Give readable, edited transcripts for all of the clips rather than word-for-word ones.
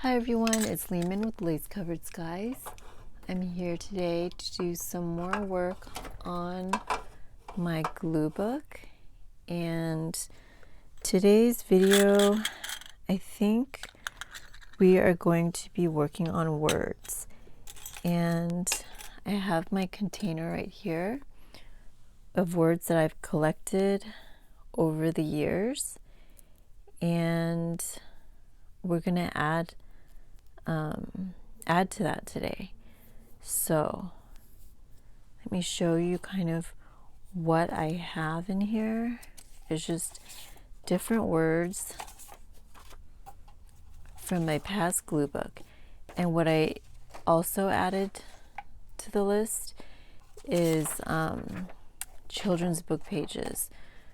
Hi everyone, it's Lehman with Lace Covered Skies. I'm here today to do some more work on my glue book, and today's video, I think we are going to be working on words. And I have my container right here of words that I've collected over the years, and we're gonna add to that today. So let me show you kind of what I have in here. It's just different words from my past glue book. And what I also added to the list is children's book pages.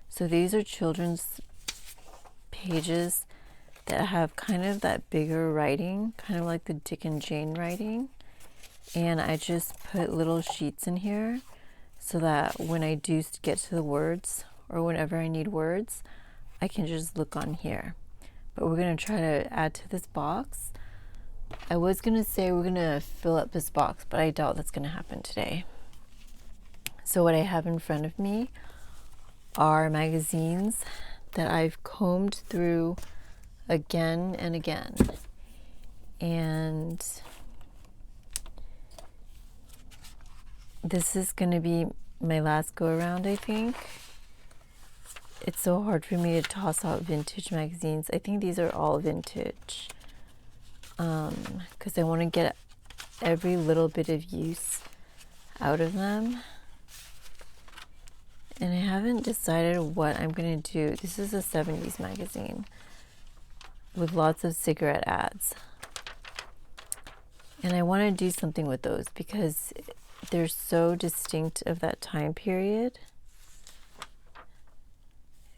So these are children's pages that have kind of that bigger writing, kind of like the Dick and Jane writing. And I just put little sheets in here so that when I do get to the words, or whenever I need words, I can just look on here. But we're going to try to add to this box. I was going to say we're going to fill up this box, but I doubt that's going to happen today. So what I have in front of me are magazines that I've combed through again and again, and this is going to be my last go around. I think it's so hard for me to toss out vintage magazines. I think these are all vintage because I want to get every little bit of use out of them, and I haven't decided what I'm going to do. This is a 70s magazine with lots of cigarette ads. And I want to do something with those because they're so distinct of that time period.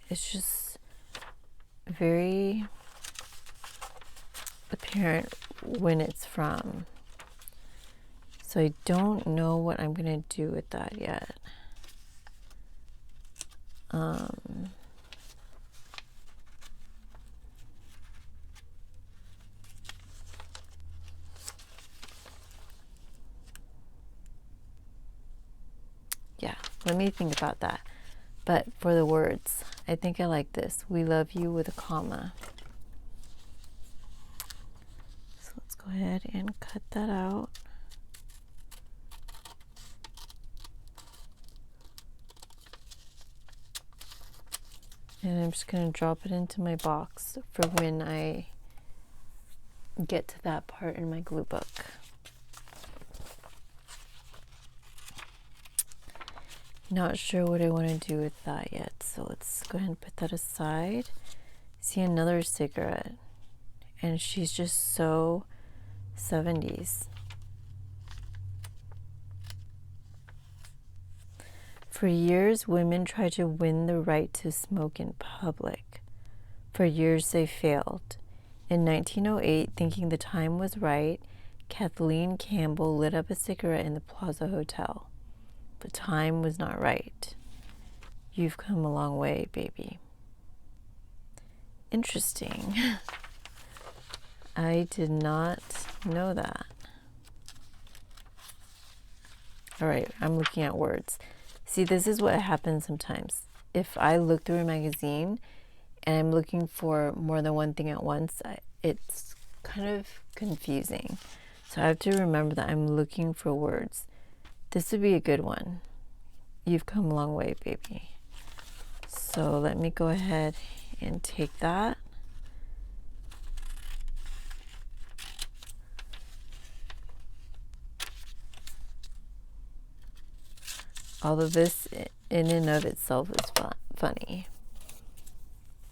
It's just very apparent when it's from. So I don't know what I'm going to do with that yet. Yeah, let me think about that. But for the words, I think I like this. We love you with a comma. So let's go ahead and cut that out. And I'm just going to drop it into my box for when I get to that part in my glue book. Not sure what I want to do with that yet, so let's go ahead and put that aside. See another cigarette, and she's just so 70s. For years, women tried to win the right to smoke in public. For years, they failed. In 1908, thinking the time was right, Kathleen Campbell lit up a cigarette in the Plaza Hotel. The time was not right. You've come a long way, baby. Interesting. I did not know that. All right, I'm looking at words. See, this is what happens sometimes. If I look through a magazine and I'm looking for more than one thing at once, it's kind of confusing. So I have to remember that I'm looking for words. This would be a good one. You've come a long way, baby. So let me go ahead and take that. Although this in and of itself is funny.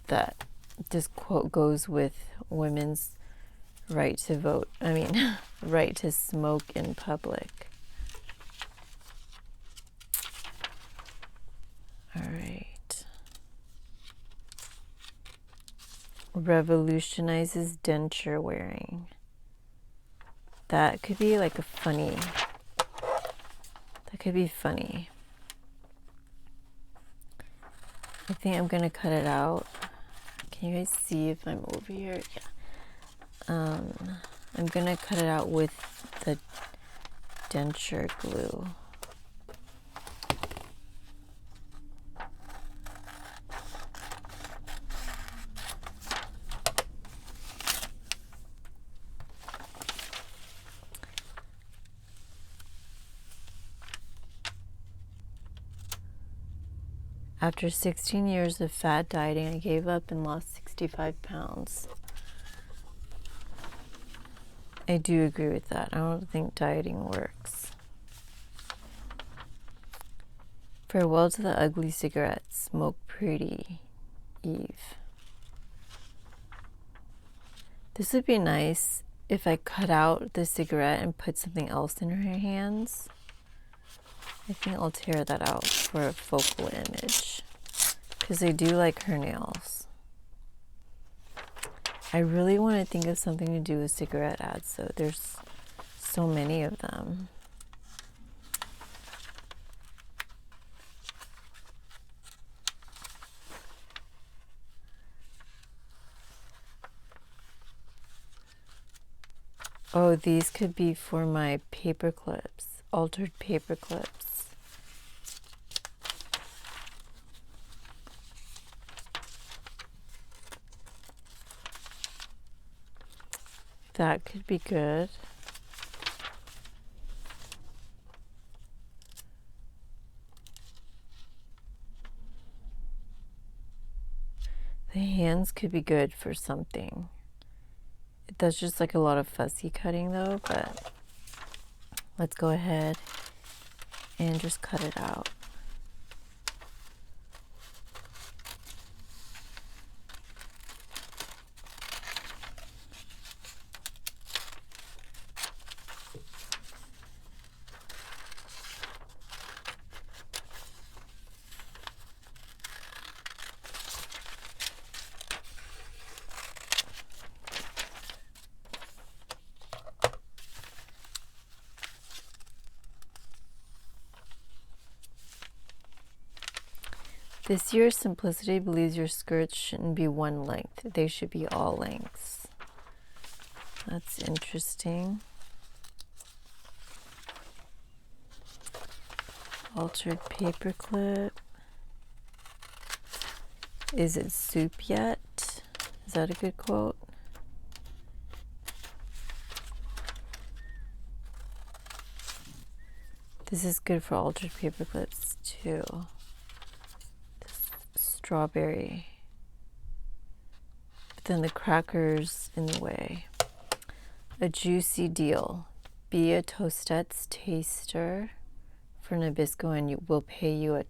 That this quote goes with women's right to vote. Right to smoke in public. All right. Revolutionizes denture wearing. That could be like a funny. That could be funny. I think I'm going to cut it out. Can you guys see if I'm over here? Yeah. I'm gonna cut it out with the denture glue. After 16 years of fad dieting, I gave up and lost 65 pounds. I do agree with that. I don't think dieting works. Farewell to the ugly cigarette. Smoke pretty, Eve. This would be nice if I cut out the cigarette and put something else in her hands. I think I'll tear that out for a focal image because I do like her nails. I really want to think of something to do with cigarette ads, so there's so many of them. Oh, these could be for my paper clips, altered paper clips. That could be good. The hands could be good for something. That's just like a lot of fussy cutting though, but let's go ahead and just cut it out. This year, Simplicity believes your skirts shouldn't be one length. They should be all lengths. That's interesting. Altered paperclip. Is it soup yet? Is that a good quote? This is good for altered paperclips too. Strawberry, but then the cracker's in the way. A juicy deal. Be a Tostettes taster for Nabisco and we'll pay you $1.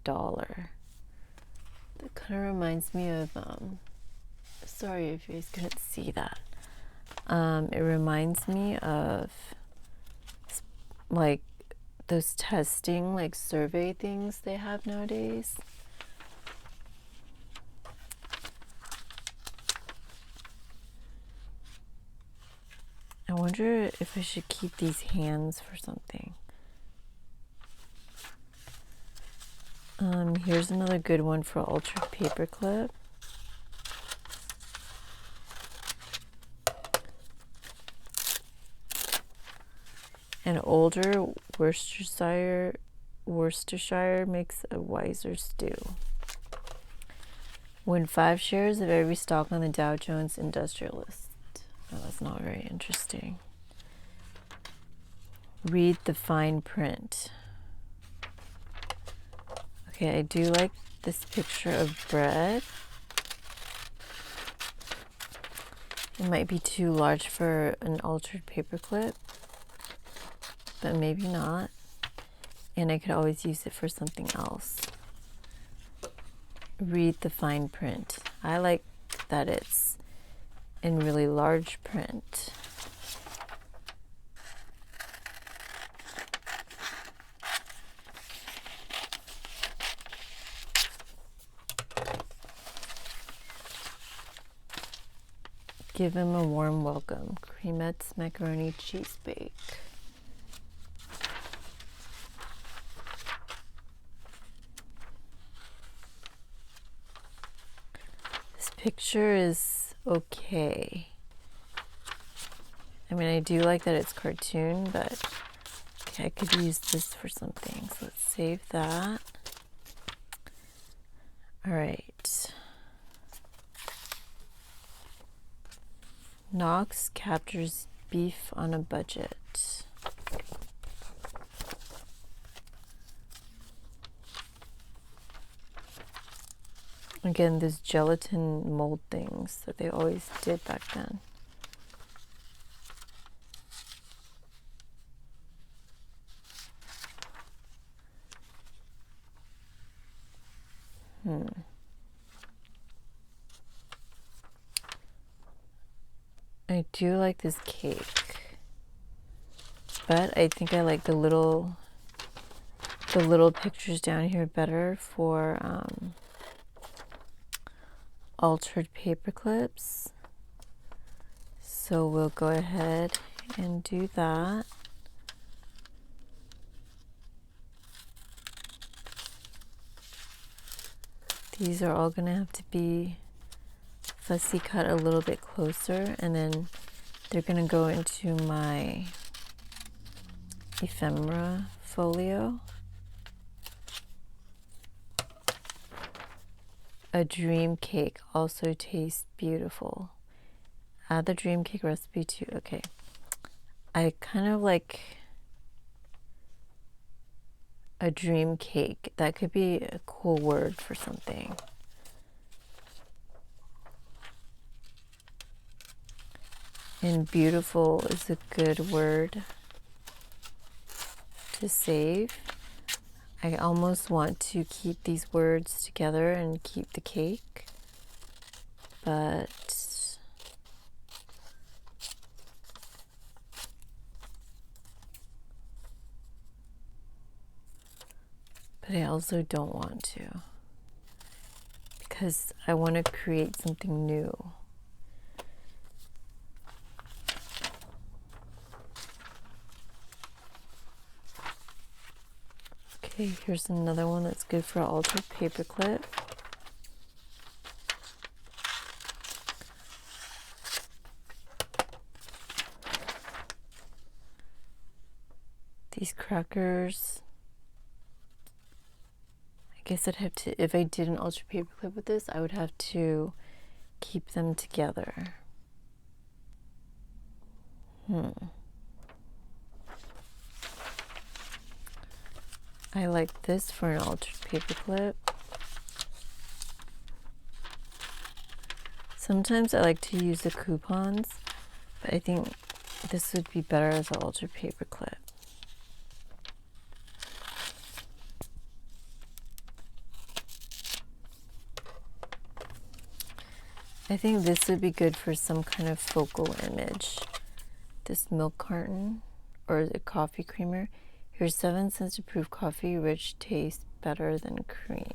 That kind of reminds me of, sorry if you guys couldn't see that. It reminds me of like those testing, like survey things they have nowadays. I wonder if I should keep these hands for something. Here's another good one for altered paperclip. An older Worcestershire makes a wiser stew. Win 5 shares of every stock on the Dow Jones Industrial List. Oh, that's not very interesting. Read the fine print. Okay, I do like this picture of bread. It might be too large for an altered paperclip, but maybe not. And I could always use it for something else. Read the fine print. I like that it's in really large print. Give him a warm welcome. Cremettes macaroni cheese bake. This picture is okay. mean, I do like that it's cartoon, but okay, I could use this for something. So let's save that. All right. Knox captures beef on a budget. Again, those gelatin mold things that they always did back then. I do like this cake, but I think I like the little pictures down here better for altered paper clips. So we'll go ahead and do that. These are all gonna have to be fussy cut a little bit closer, and then they're gonna go into my ephemera folio. A dream cake also tastes beautiful. Add the dream cake recipe to, okay. I kind of like a dream cake. That could be a cool word for something. And beautiful is a good word to save. I almost want to keep these words together and keep the cake, but I also don't want to, because I want to create something new. Okay, here's another one that's good for altered paper clip. These crackers, I guess I'd have to, if I did an altered paper clip with this, I would have to keep them together. I like this for an altered paper clip. Sometimes I like to use the coupons, but I think this would be better as an altered paper clip. I think this would be good for some kind of focal image. This milk carton or the coffee creamer. Here's 7 cents to prove coffee rich tastes better than cream.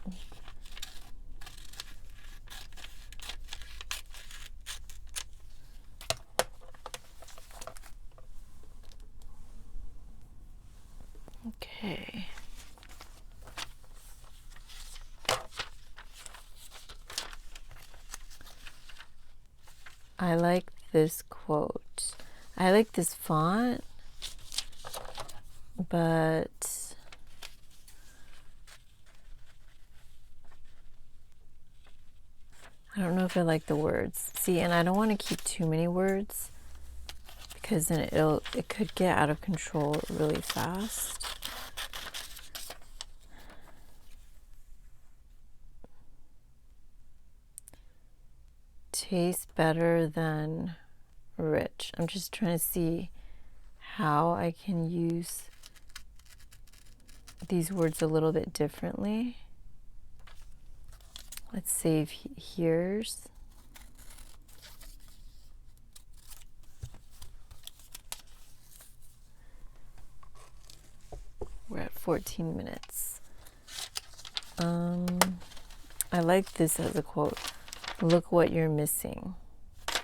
Okay. I like this quote. I like this font, but I don't know if I like the words. See, and I don't want to keep too many words because then it could get out of control really fast. Tastes better than rich. I'm just trying to see how I can use these words a little bit differently. Let's save here's. We're at 14 minutes. I like this as a quote. Look what you're missing. I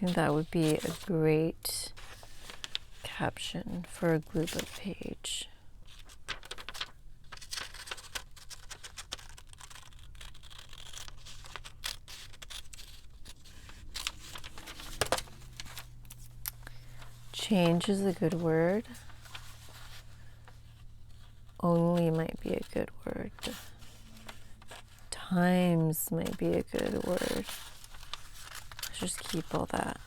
think that would be a great caption for a glue book page. Change is a good word. Only might be a good word. Times might be a good word. Let's just keep all that.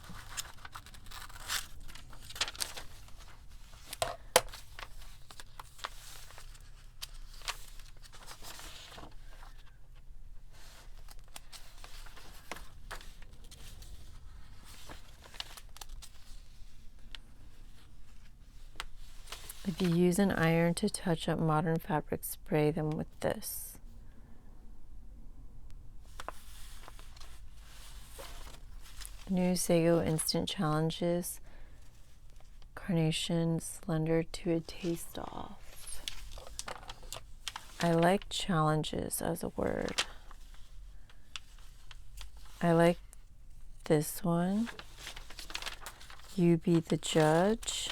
If you use an iron to touch up modern fabrics, spray them with this. New Sago Instant Challenges. Carnation Slender to a Taste Off. I like challenges as a word. I like this one. You Be the Judge.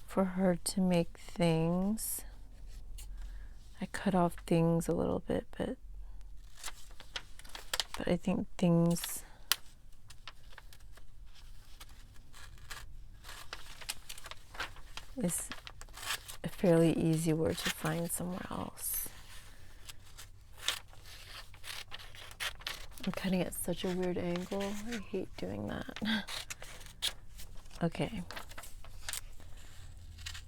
For her to make things. I cut off things a little bit, but I think things is a fairly easy word to find somewhere else. I'm cutting at such a weird angle. I hate doing that. Okay.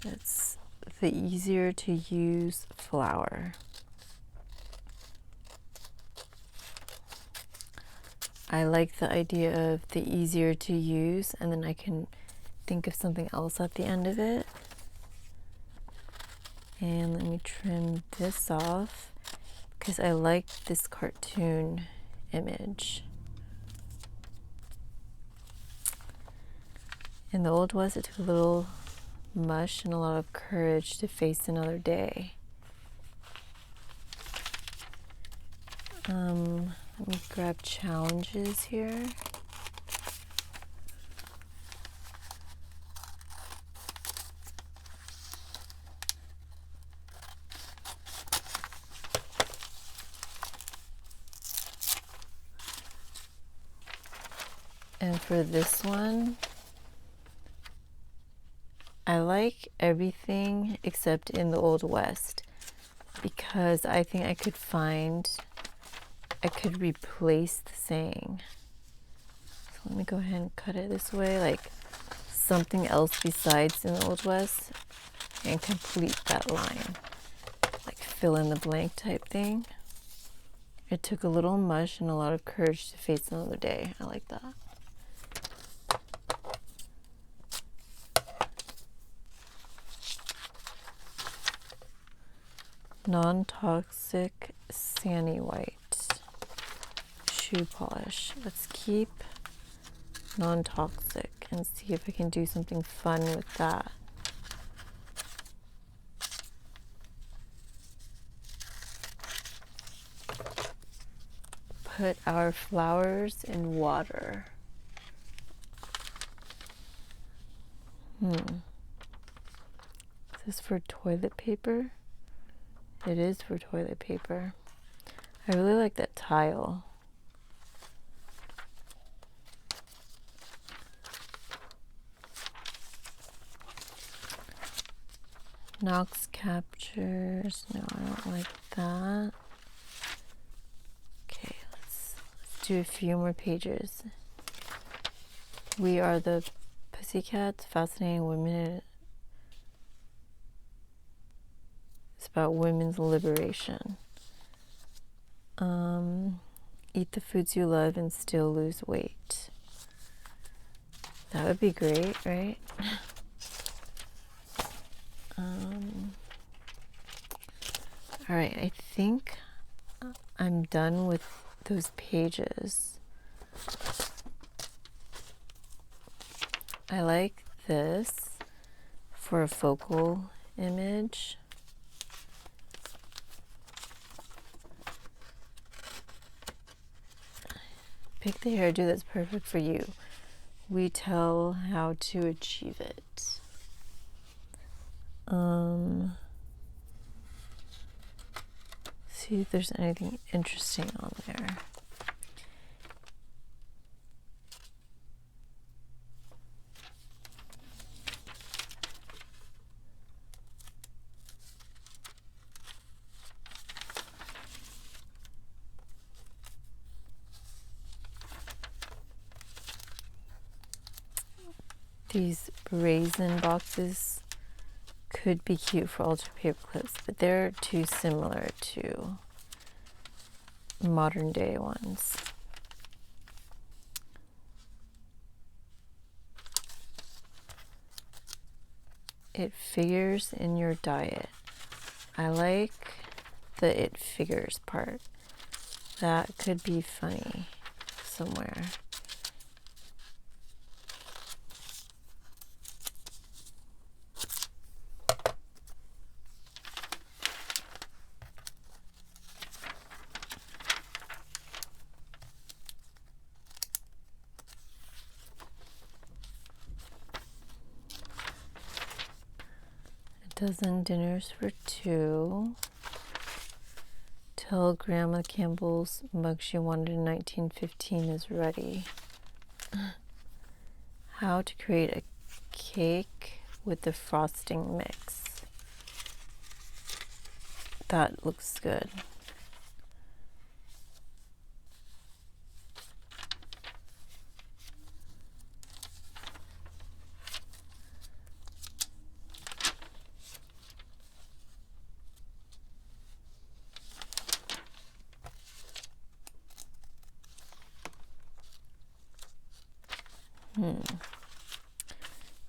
It's the easier to use flower. I like the idea of the easier to use, and then I can think of something else at the end of it. And let me trim this off because I like this cartoon image. In the Old West, it took a little mush and a lot of courage to face another day. Let me grab challenges here. And for this one, I like everything except in the Old West because I think I could replace the saying. So let me go ahead and cut it this way, like something else besides in the Old West, and complete that line, like fill in the blank type thing. It took a little mush and a lot of courage to face another day. I like that. Non-toxic Sani White shoe polish. Let's keep non-toxic and see if I can do something fun with that. Put our flowers in water. Is this for toilet paper? It is for toilet paper. I really like that tile. Knox captures. No, I don't like that. Okay, let's do a few more pages. We Are the Pussycats, Fascinating Women. It's about women's liberation. Eat the foods you love and still lose weight. That would be great, right? All right, I think I'm done with those pages. I like this for a focal image. Pick the hairdo that's perfect for you. We tell how to achieve it. See if there's anything interesting on there. These brazen boxes could be cute for ultra paper clips, but they're too similar to modern day ones. It figures in your diet. I like the it figures part. That could be funny somewhere. A dozen dinners for two. Tell Grandma Campbell's mug she wanted in 1915 is ready. How to create a cake with the frosting mix. That looks good.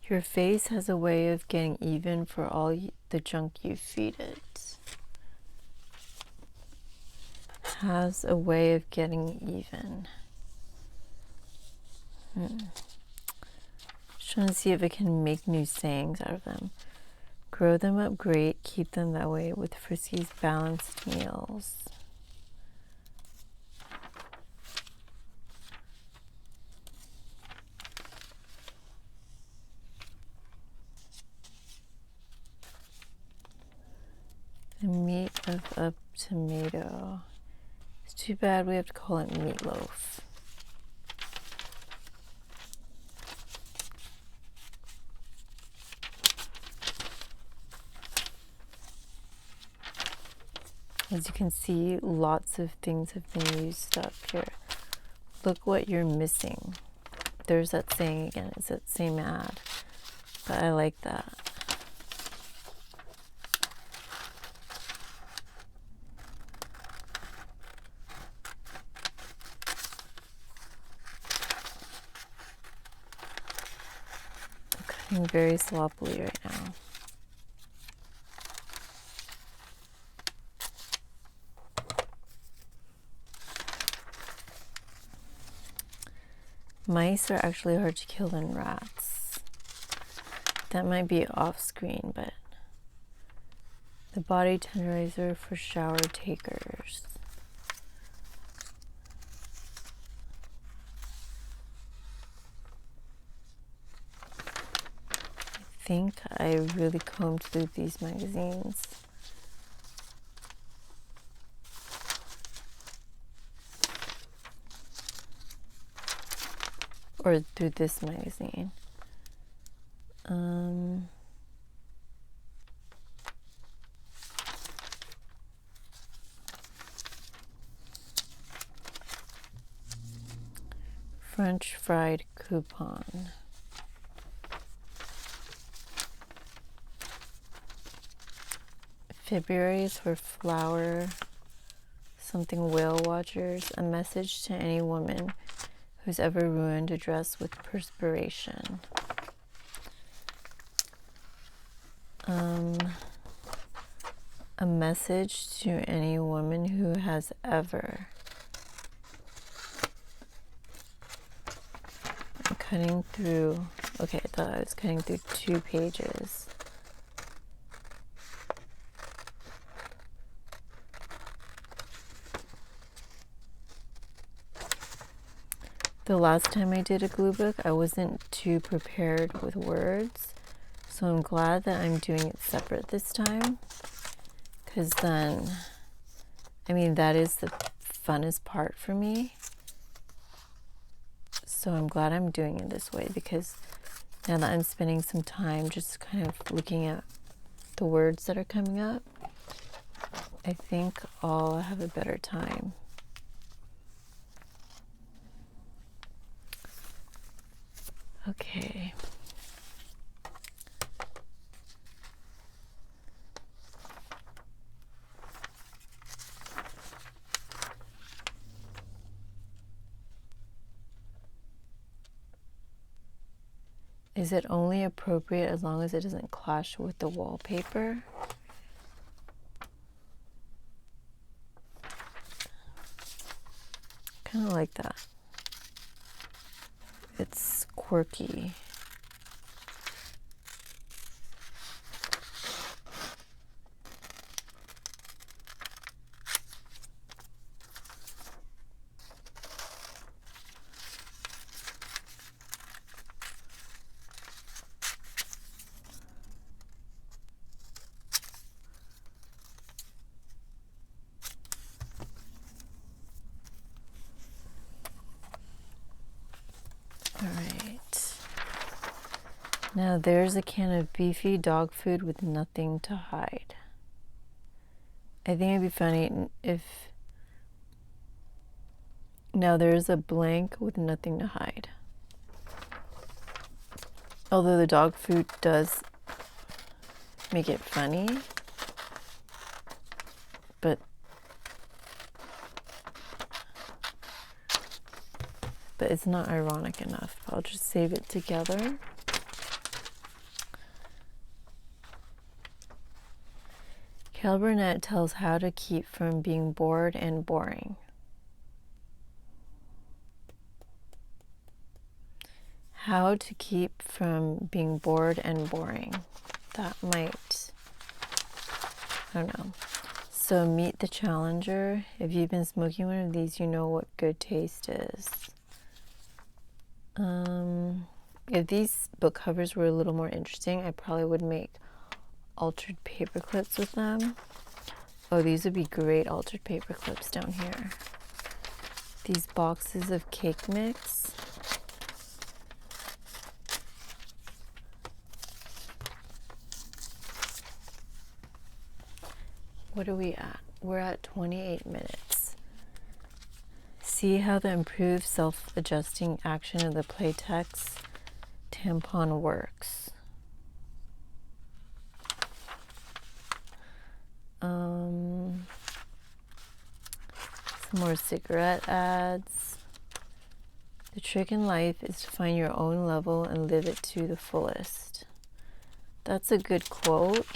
Your face has a way of getting even for all the junk you feed it. Has a way of getting even. Just trying to see if I can make new sayings out of them. Grow them up great, keep them that way with Frisky's balanced meals. The meat of a tomato. It's too bad we have to call it meatloaf. As you can see, lots of things have been used up here. Look what you're missing. There's that saying again, it's that same ad, but I like that. I'm cutting very sloppily right now. Mice are actually hard to kill than rats. That might be off screen, but the body tenderizer for shower takers. I think I really combed through these magazines. Or through this magazine. French fried coupon. February is for flower something whale watchers. A message to any woman who's ever ruined a dress with perspiration. A message to any woman who has ever. I'm cutting through, okay, I thought I was cutting through 2 pages. The last time I did a glue book, I wasn't too prepared with words. So I'm glad that I'm doing it separate this time. Because then, I mean, that is the funnest part for me. So I'm glad I'm doing it this way, because now that I'm spending some time just kind of looking at the words that are coming up, I think I'll have a better time. Okay. Is it only appropriate as long as it doesn't clash with the wallpaper? Kind of like that. It's quirky. All right. Now there's a can of beefy dog food with nothing to hide. I think it'd be funny if now there's a blank with nothing to hide. Although the dog food does make it funny, but it's not ironic enough. I'll just save it together. Cal Burnett tells how to keep from being bored and boring. How to keep from being bored and boring. That might, I don't know. So meet the challenger. If you've been smoking one of these, you know what good taste is. If these book covers were a little more interesting, I probably would make altered paper clips with them. Oh, these would be great altered paper clips down here. These boxes of cake mix. What are we at? We're at 28 minutes. See how the improved self-adjusting action of the Playtex tampon works. Some more cigarette ads. The trick in life is to find your own level and live it to the fullest. That's a good quote.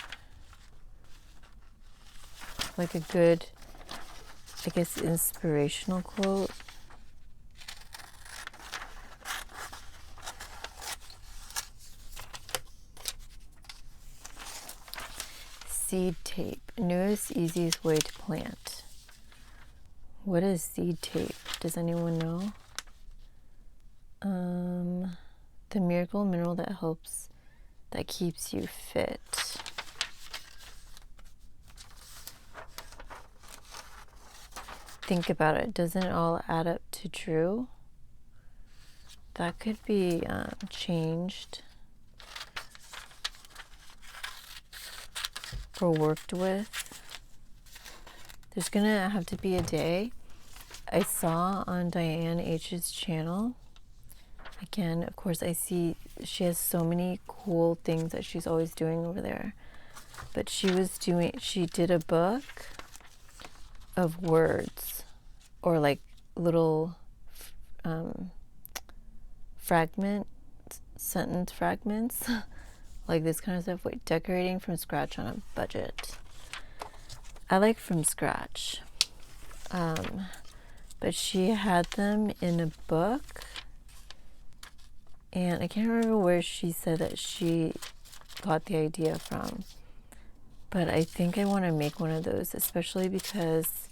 Like a good, I guess, inspirational quote. Seed tape, newest, easiest way to plant. What is seed tape? Does anyone know? The miracle mineral that keeps you fit. Think about it. Doesn't it all add up to true? That could be changed or worked with. There's gonna have to be a day. I saw on Diane H's channel, again, of course, I see she has so many cool things that she's always doing over there. But she did a book of words, or like little sentence fragments, like this kind of stuff. Wait, decorating from scratch on a budget. I like from scratch. But she had them in a book, and I can't remember where she said that she got the idea from. But I think I want to make one of those, especially because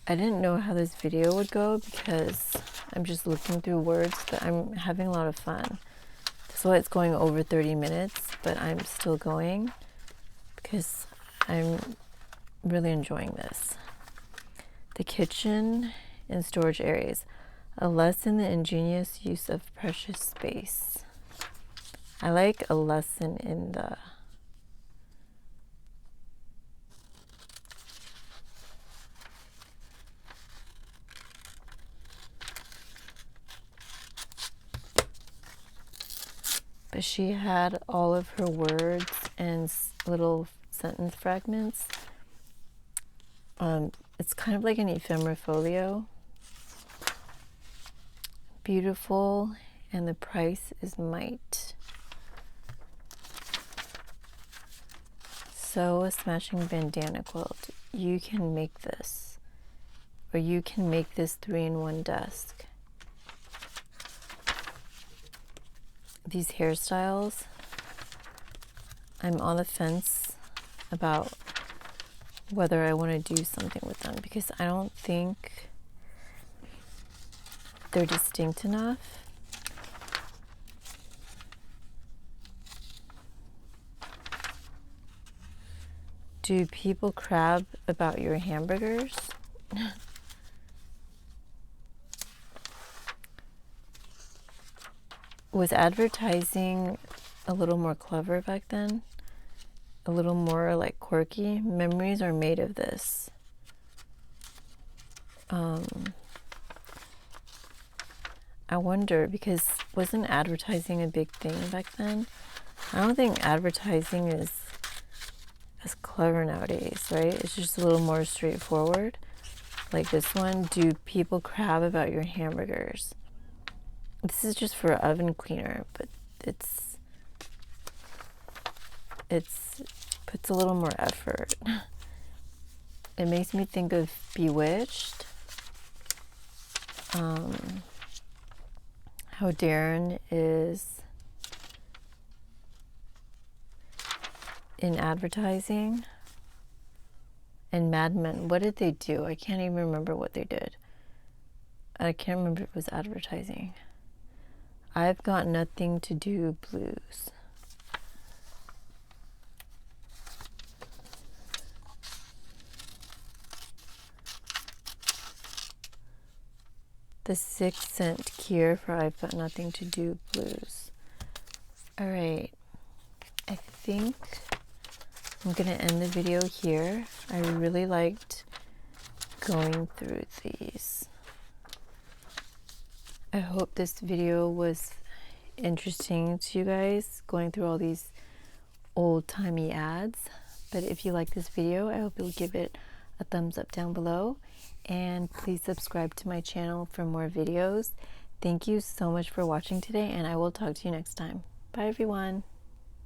I didn't know how this video would go, because I'm just looking through words, but I'm having a lot of fun. That's why it's going over 30 minutes, but I'm still going because I'm really enjoying this. The kitchen and storage areas. A lesson in the ingenious use of precious space. I like a lesson in the but she had all of her words and little sentence fragments. It's kind of like an ephemera folio. Beautiful, and the price is mite. Sew a smashing bandana quilt. You can make this, or you can make this 3-in-1 desk. These hairstyles, I'm on the fence about whether I want to do something with them because I don't think they're distinct enough. Do people crab about your hamburgers? Was advertising a little more clever back then? A little more like quirky? Memories are made of this. I wonder, because wasn't advertising a big thing back then? I don't think advertising is as clever nowadays, right? It's just a little more straightforward. Like this one, do people crab about your hamburgers? This is just for oven cleaner, but it's puts a little more effort. It makes me think of Bewitched. How Darren is in advertising. And Mad Men, what did they do? I can't even remember what they did. I can't remember if it was advertising. I've Got Nothing to Do blues. The 6 cent cure for I've Got Nothing to Do blues. All right, I think I'm gonna end the video here. I really liked going through these. I hope this video was interesting to you guys, going through all these old-timey ads. But if you like this video, I hope you'll give it a thumbs up down below, and please subscribe to my channel for more videos. Thank you so much for watching today, and I will talk to you next time. Bye everyone.